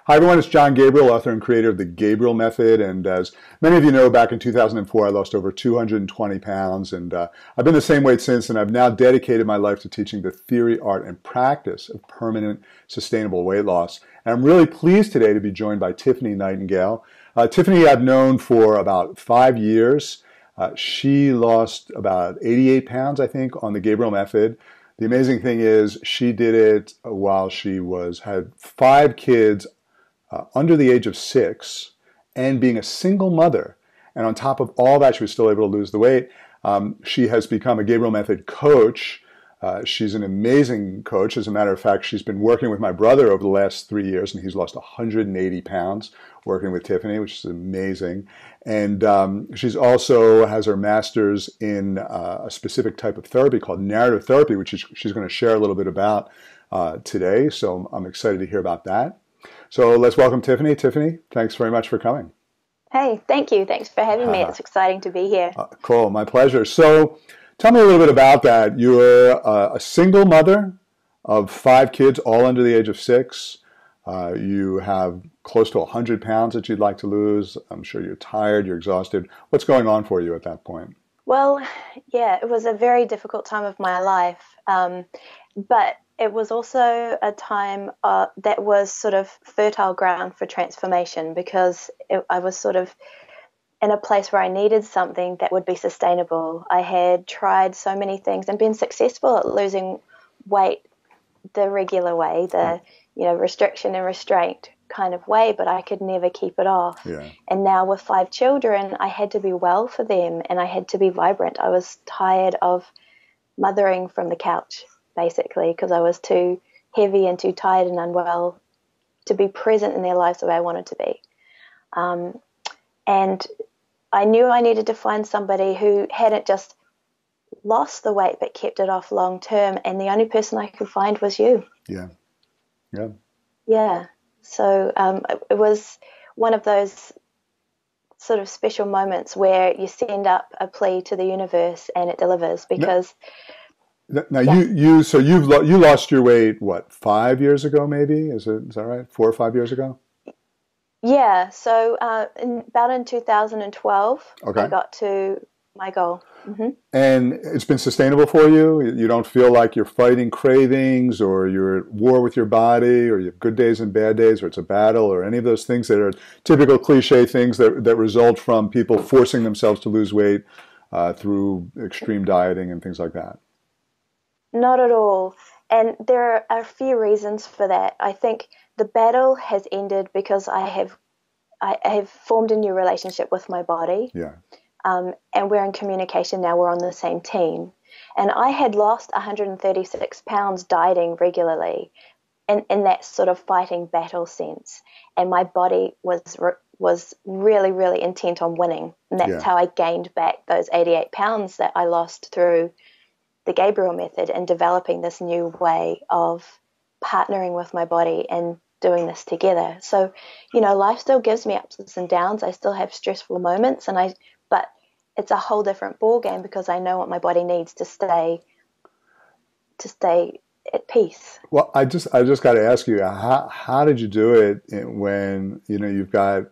Hi, everyone. It's John Gabriel, author and creator of the Gabriel Method. And as many of you know, back in 2004, I lost over 220 pounds. And I've been the same weight since. And I've now dedicated my life to teaching the theory, art, and practice of permanent, sustainable weight loss. And I'm really pleased today to be joined by Tiffany Nightingale. Tiffany I've known for about 5 years. She lost about 88 pounds, I think, on the Gabriel Method. The amazing thing is she did it while she had 5 kids under the age of 6 and being a single mother. And on top of all that, she was still able to lose the weight. She has become a Gabriel Method coach. She's an amazing coach. As a matter of fact, she's been working with my brother over the last 3 years, and he's lost 180 pounds working with Tiffany, which is amazing. And she's also has her master's in a specific type of therapy called narrative therapy, which she's going to share a little bit about today. So I'm excited to hear about that. So let's welcome Tiffany. Tiffany, thanks very much for coming. Hey, thank you. Thanks for having me. It's exciting to be here. Cool. My pleasure. So tell me a little bit about that. You're a single mother of 5 kids, all under the age of 6. You have close to 100 pounds that you'd like to lose. I'm sure you're tired, you're exhausted. What's going on for you at that point? Well, yeah, it was a very difficult time of my life. But it was also a time that was sort of fertile ground for transformation, because I was sort of in a place where I needed something that would be sustainable. I had tried so many things and been successful at losing weight the regular way, the restriction and restraint kind of way, but I could never keep it off. Yeah. And now with 5 children, I had to be well for them and I had to be vibrant. I was tired of mothering from the couch, basically, because I was too heavy and too tired and unwell to be present in their lives the way I wanted to be. And I knew I needed to find somebody who hadn't just lost the weight but kept it off long term, and the only person I could find was you. Yeah. Yeah. Yeah. So it was one of those sort of special moments where you send up a plea to the universe and it delivers, because Now you lost your weight, what, 5 years ago maybe? Is that right? 4 or 5 years ago? Yeah. So about in 2012, okay. I got to my goal. Mm-hmm. And it's been sustainable for you? You don't feel like you're fighting cravings, or you're at war with your body, or you have good days and bad days, or it's a battle, or any of those things that are typical cliche things that result from people forcing themselves to lose weight through extreme dieting and things like that? Not at all. And there are a few reasons for that. I think the battle has ended because I have formed a new relationship with my body. Yeah. And we're in communication now. We're on the same team. And I had lost 136 pounds dieting regularly in that sort of fighting battle sense. And my body was really, really intent on winning. And that's how I gained back those 88 pounds that I lost through the Gabriel Method and developing this new way of partnering with my body and doing this together. So, life still gives me ups and downs. I still have stressful moments, but it's a whole different ball game because I know what my body needs to stay at peace. Well, I just got to ask you, how did you do it when you've got?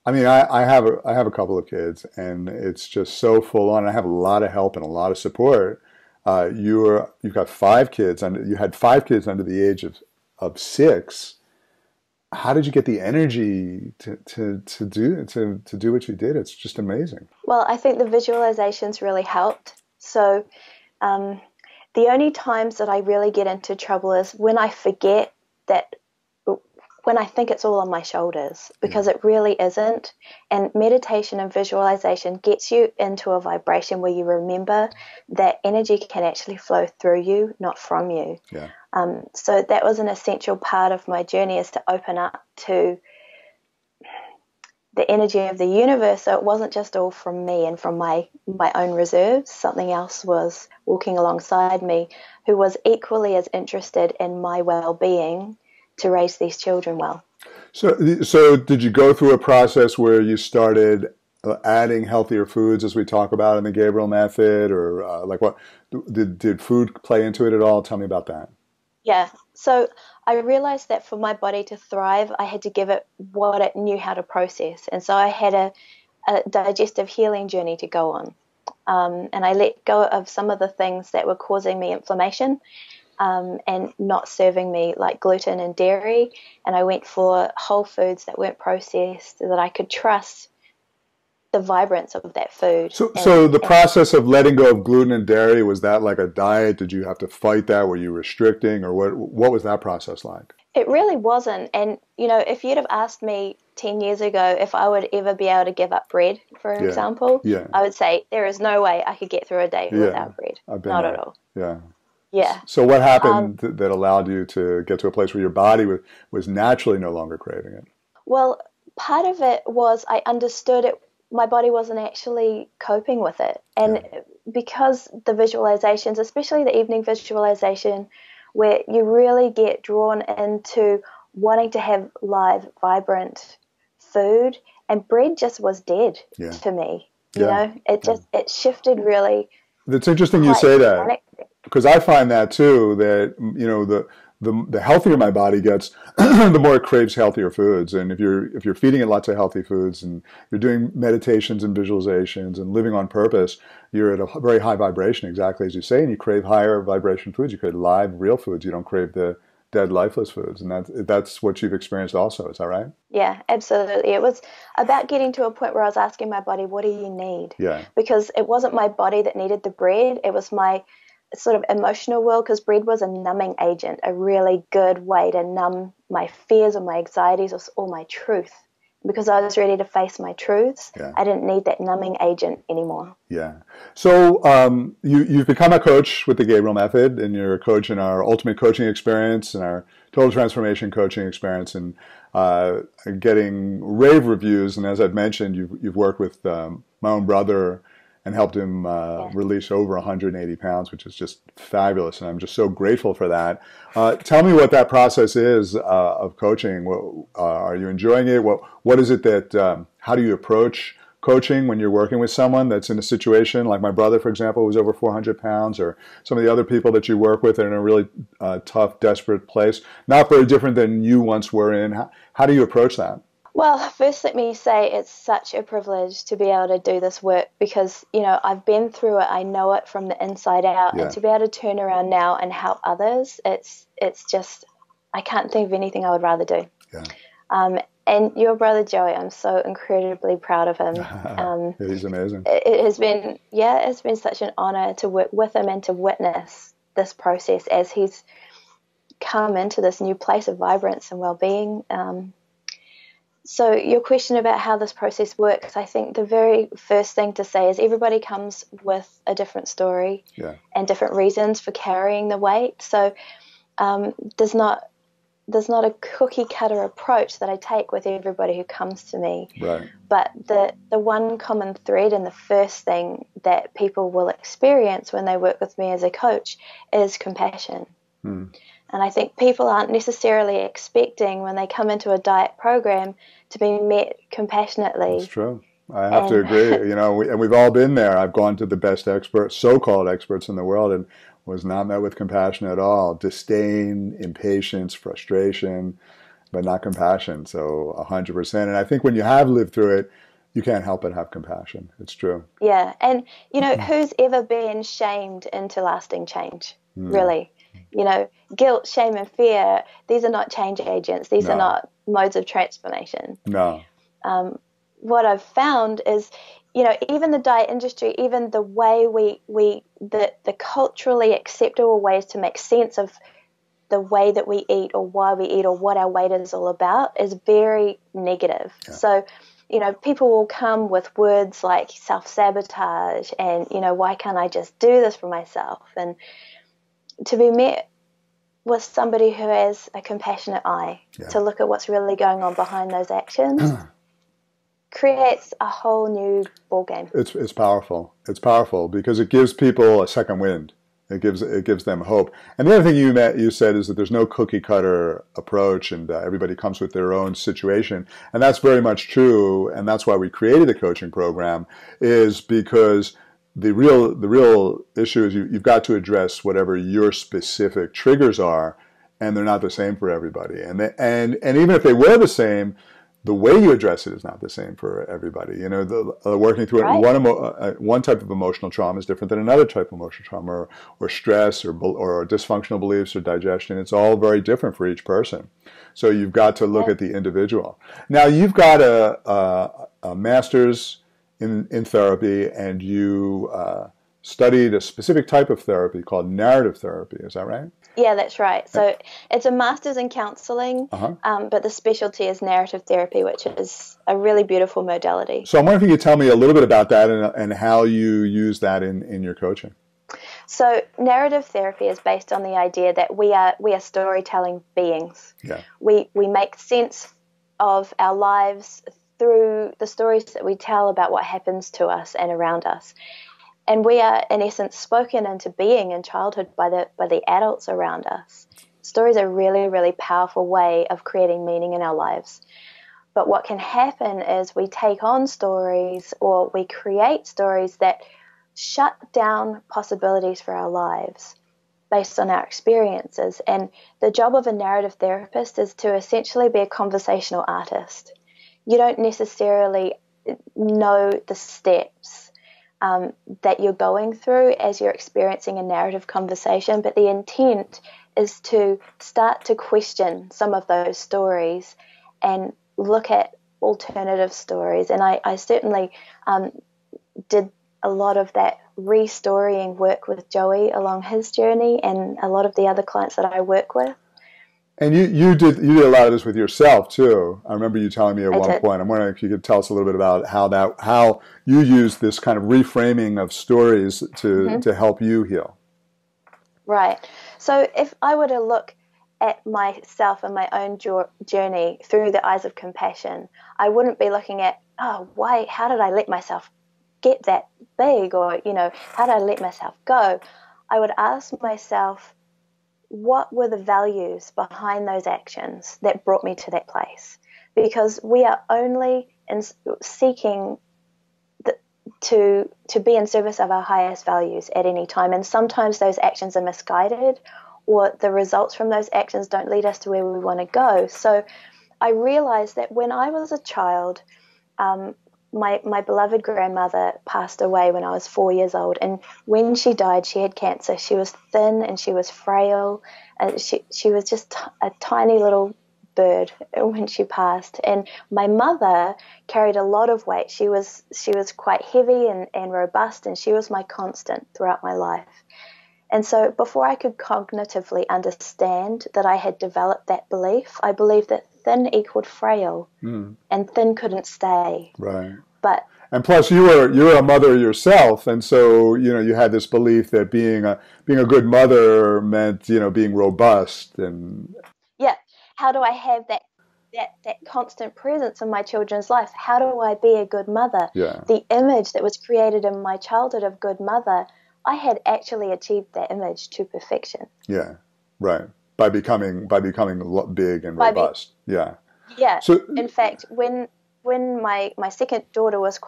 I mean, I have a couple of kids, and it's just so full on. I have a lot of help and a lot of support. You've got 5 kids, and you had 5 kids under the age of 6. How did you get the energy to do what you did? It's just amazing. Well, I think the visualizations really helped. So the only times that I really get into trouble is when I forget that, when I think it's all on my shoulders, because it really isn't. And meditation and visualization gets you into a vibration where you remember that energy can actually flow through you, not from you. Yeah. So that was an essential part of my journey, is to open up to the energy of the universe. So it wasn't just all from me and from my own reserves. Something else was walking alongside me who was equally as interested in my well-being to raise these children well. So did you go through a process where you started adding healthier foods, as we talk about in the Gabriel Method, or like what did food play into it at all? Tell me about that. Yeah. So I realized that for my body to thrive, I had to give it what it knew how to process. And so I had a digestive healing journey to go on. And I let go of some of the things that were causing me inflammation, and not serving me, like gluten and dairy. And I went for whole foods that weren't processed, that I could trust the vibrance of that food. So the process of letting go of gluten and dairy, was that like a diet? Did you have to fight that? Were you restricting, or what was that process like? It really wasn't. And, if you'd have asked me 10 years ago if I would ever be able to give up bread, for Yeah. example, Yeah. I would say there is no way I could get through a day Yeah. without bread. I've been Not there. at all. Yeah. Yeah. So what happened that allowed you to get to a place where your body was naturally no longer craving it? Well, part of it was I understood it. My body wasn't actually coping with it. And because the visualizations, especially the evening visualization, where you really get drawn into wanting to have live, vibrant food, and bread just was dead to me. It shifted really. It's interesting you quite say that, dramatically. because I find that too, that the healthier my body gets, the more it craves healthier foods. And if you're feeding it lots of healthy foods, and you're doing meditations and visualizations and living on purpose, you're at a very high vibration, exactly as you say, and you crave higher vibration foods. You crave live, real foods. You don't crave the dead, lifeless foods, and that's what you've experienced also. Is that right? Yeah, absolutely. It was about getting to a point where I was asking my body, what do you need? Yeah. Because it wasn't my body that needed the bread. It was my sort of emotional world, because bread was a numbing agent, a really good way to numb my fears or my anxieties or my truth. Because I was ready to face my truths, I didn't need that numbing agent anymore. Yeah. So you've become a coach with the Gabriel Method, and you're a coach in our Ultimate Coaching Experience and our Total Transformation Coaching Experience, and getting rave reviews. And as I've mentioned, you've worked with my own brother and helped him release over 180 pounds, which is just fabulous. And I'm just so grateful for that. Tell me what that process is of coaching. Are you enjoying it? What is it that, how do you approach coaching when you're working with someone that's in a situation like my brother, for example, who's over 400 pounds, or some of the other people that you work with that are in a really tough, desperate place? Not very different than you once were in. How do you approach that? Well, first let me say it's such a privilege to be able to do this work, because, I've been through it. I know it from the inside out. And to be able to turn around now and help others, it's just, I can't think of anything I would rather do. Yeah. And your brother Joey, I'm so incredibly proud of him. He's amazing. It's been such an honor to work with him and to witness this process as he's come into this new place of vibrance and well-being. So your question about how this process works, I think the very first thing to say is everybody comes with a different story and different reasons for carrying the weight. So there's not a cookie cutter approach that I take with everybody who comes to me. Right. But the one common thread, and the first thing that people will experience when they work with me as a coach, is compassion. And I think people aren't necessarily expecting, when they come into a diet program, to be met compassionately. That's true. I have to agree. And we've all been there. I've gone to the best experts, so-called experts in the world, and was not met with compassion at all. Disdain, impatience, frustration, but not compassion. So 100%. And I think when you have lived through it, you can't help but have compassion. It's true. Yeah. And, who's ever been shamed into lasting change, really? Guilt, shame, and fear, these are not change agents. These are not modes of transformation. No. What I've found is, even the diet industry, even the way the culturally acceptable ways to make sense of the way that we eat or why we eat or what our weight is all about is very negative. Yeah. So, people will come with words like self-sabotage and, why can't I just do this for myself? And to be met with somebody who has a compassionate eye to look at what's really going on behind those actions creates a whole new ballgame. It's powerful. It's powerful because it gives people a second wind. It gives them hope. And the other thing you said is that there's no cookie cutter approach, and everybody comes with their own situation, and that's very much true. And that's why we created the coaching program, is because the real issue is you've got to address whatever your specific triggers are and they're not the same for everybody. And even if they were the same, the way you address it is not the same for everybody. You know, working through it, one type of emotional trauma is different than another type of emotional trauma, or stress, or dysfunctional beliefs, or digestion. It's all very different for each person. So you've got to look at the individual. Now, you've got a master's in therapy, and you studied a specific type of therapy called narrative therapy. Is that right? Yeah, that's right. So it's a master's in counseling, but the specialty is narrative therapy, which is a really beautiful modality. So I'm wondering if you could tell me a little bit about that, and how you use that in your coaching. So narrative therapy is based on the idea that we are storytelling beings. Yeah. We make sense of our lives through the stories that we tell about what happens to us and around us. And we are, in essence, spoken into being in childhood by the adults around us. Stories are a really, really powerful way of creating meaning in our lives. But what can happen is we take on stories, or we create stories that shut down possibilities for our lives based on our experiences. And the job of a narrative therapist is to essentially be a conversational artist. You don't necessarily know the steps that you're going through as you're experiencing a narrative conversation, but the intent is to start to question some of those stories and look at alternative stories. And I certainly did a lot of that restorying work with Joey along his journey, and a lot of the other clients that I work with. And you did a lot of this with yourself too. I remember you telling me at one point. I'm wondering if you could tell us a little bit about how you use this kind of reframing of stories to help you heal. Right. So if I were to look at myself and my own journey through the eyes of compassion, I wouldn't be looking at, how did I let myself get that big, or, how did I let myself go? I would ask myself, what were the values behind those actions that brought me to that place? Because we are only seeking to be in service of our highest values at any time. And sometimes those actions are misguided, or the results from those actions don't lead us to where we want to go. So I realized that when I was a child, my beloved grandmother passed away when I was 4 years old, and when she died, she had cancer. She was thin and she was frail, and she was just a tiny little bird when she passed. And my mother carried a lot of weight. She was quite heavy and robust, and she was my constant throughout my life. And so before I could cognitively understand that I had developed that belief, I believed that thin equaled frail, and thin couldn't stay. Right. And plus, you're a mother yourself, and so you had this belief that being a good mother meant being robust. And how do I have that constant presence in my children's life? How do I be a good mother? Yeah. The image that was created in my childhood of good mother, I had actually achieved that image to perfection. Yeah, right. By becoming big and robust. Yeah. Yeah. So, in fact, when my second daughter was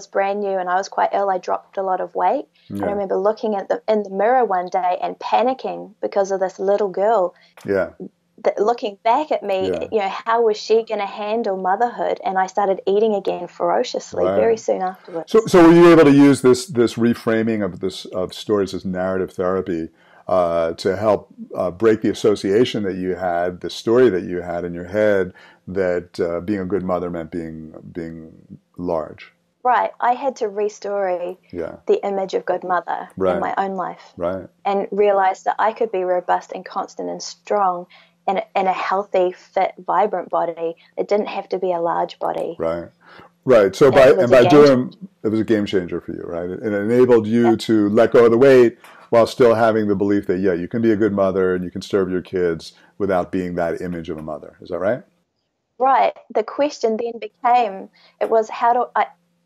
brand new and I was quite ill, I dropped a lot of weight. Yeah. And I remember looking in the mirror one day and panicking because of this little girl. Yeah. Looking back at me, how was she going to handle motherhood? And I started eating again ferociously very soon afterwards. So were you able to use this reframing of stories as narrative therapy to help break the association that you had, the story that you had in your head that being a good mother meant being large? Right. I had to restory the image of good mother in my own life, and realize that I could be robust and constant and strong in a healthy, fit, vibrant body. It didn't have to be a large body. Right. So it was a game changer for you, right? It enabled you to let go of the weight while still having the belief that you can be a good mother and you can serve your kids without being that image of a mother. Is that right? Right. The question then became,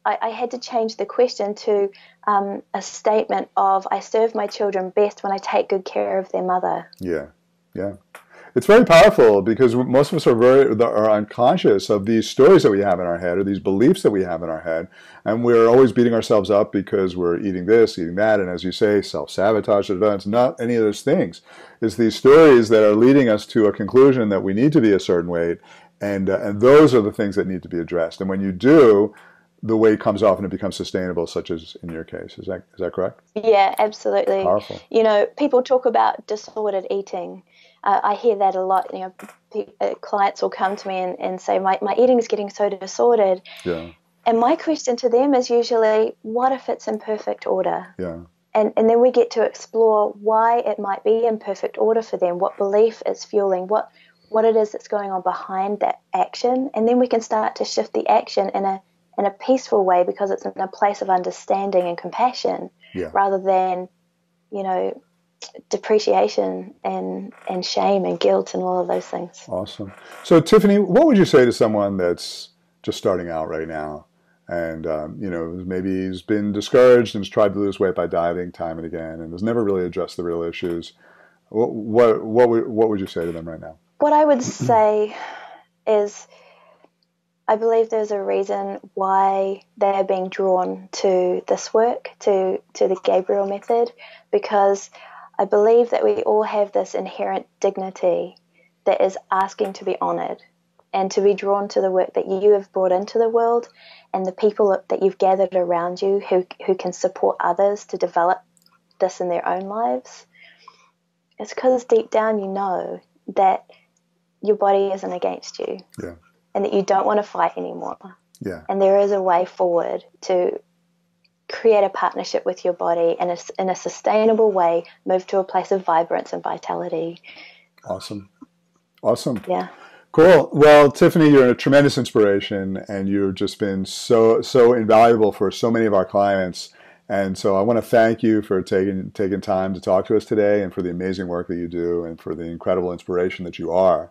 I had to change the question to a statement of, I serve my children best when I take good care of their mother. Yeah. It's very powerful because most of us are unconscious of these stories that we have in our head or these beliefs that we have in our head, and we're always beating ourselves up because we're eating this, eating that, and as you say, self-sabotage. It's not any of those things. It's these stories that are leading us to a conclusion that we need to be a certain weight, and those are the things that need to be addressed. And when you do, the weight comes off and it becomes sustainable, such as in your case. Is that correct? Yeah, absolutely. Powerful. You know, people talk about disordered eating. I hear that a lot. You know, clients will come to me and say, my eating is getting so disordered. Yeah. And my question to them is usually, what if it's in perfect order? Yeah. And then we get to explore why it might be in perfect order for them, what belief it's fueling, what it is that's going on behind that action. And then we can start to shift the action in a peaceful way because it's in a place of understanding and compassion, Yeah. rather than, you know, depreciation and shame and guilt and all of those things. Awesome. So Tiffany, what would you say to someone that's just starting out right now and, maybe he's been discouraged and has tried to lose weight by dieting time and again and has never really addressed the real issues? What would you say to them right now? What I would say is, I believe there's a reason why they're being drawn to this work, to the Gabriel method, because I believe that we all have this inherent dignity that is asking to be honored and to be drawn to the work that you have brought into the world and the people that you've gathered around you who can support others to develop this in their own lives. It's because deep down you know that your body isn't against you. Yeah. And that you don't want to fight anymore. Yeah. And there is a way forward to create a partnership with your body and in a sustainable way, move to a place of vibrance and vitality. Awesome. Yeah. Cool. Well, Tiffany, you're a tremendous inspiration, and you've just been so invaluable for so many of our clients. And so I want to thank you for taking time to talk to us today, and for the amazing work that you do, and for the incredible inspiration that you are.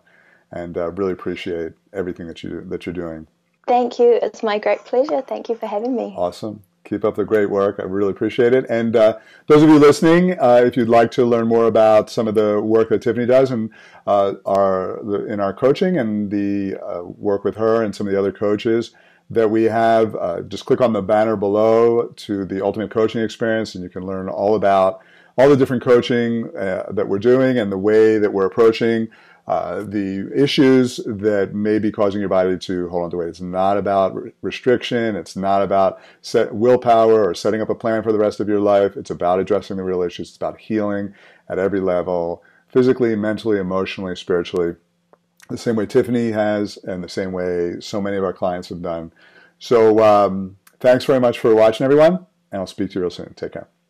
And really appreciate everything that you're doing. Thank you. It's my great pleasure. Thank you for having me. Awesome. Keep up the great work. I really appreciate it. And those of you listening, if you'd like to learn more about some of the work that Tiffany does and in our coaching and the work with her and some of the other coaches that we have, just click on the banner below to the Ultimate Coaching Experience, and you can learn all about all the different coaching that we're doing and the way that we're approaching the issues that may be causing your body to hold on to weight. It's not about restriction. It's not about willpower or setting up a plan for the rest of your life. It's about addressing the real issues. It's about healing at every level, physically, mentally, emotionally, spiritually, the same way Tiffany has and the same way so many of our clients have done. So thanks very much for watching, everyone, and I'll speak to you real soon. Take care.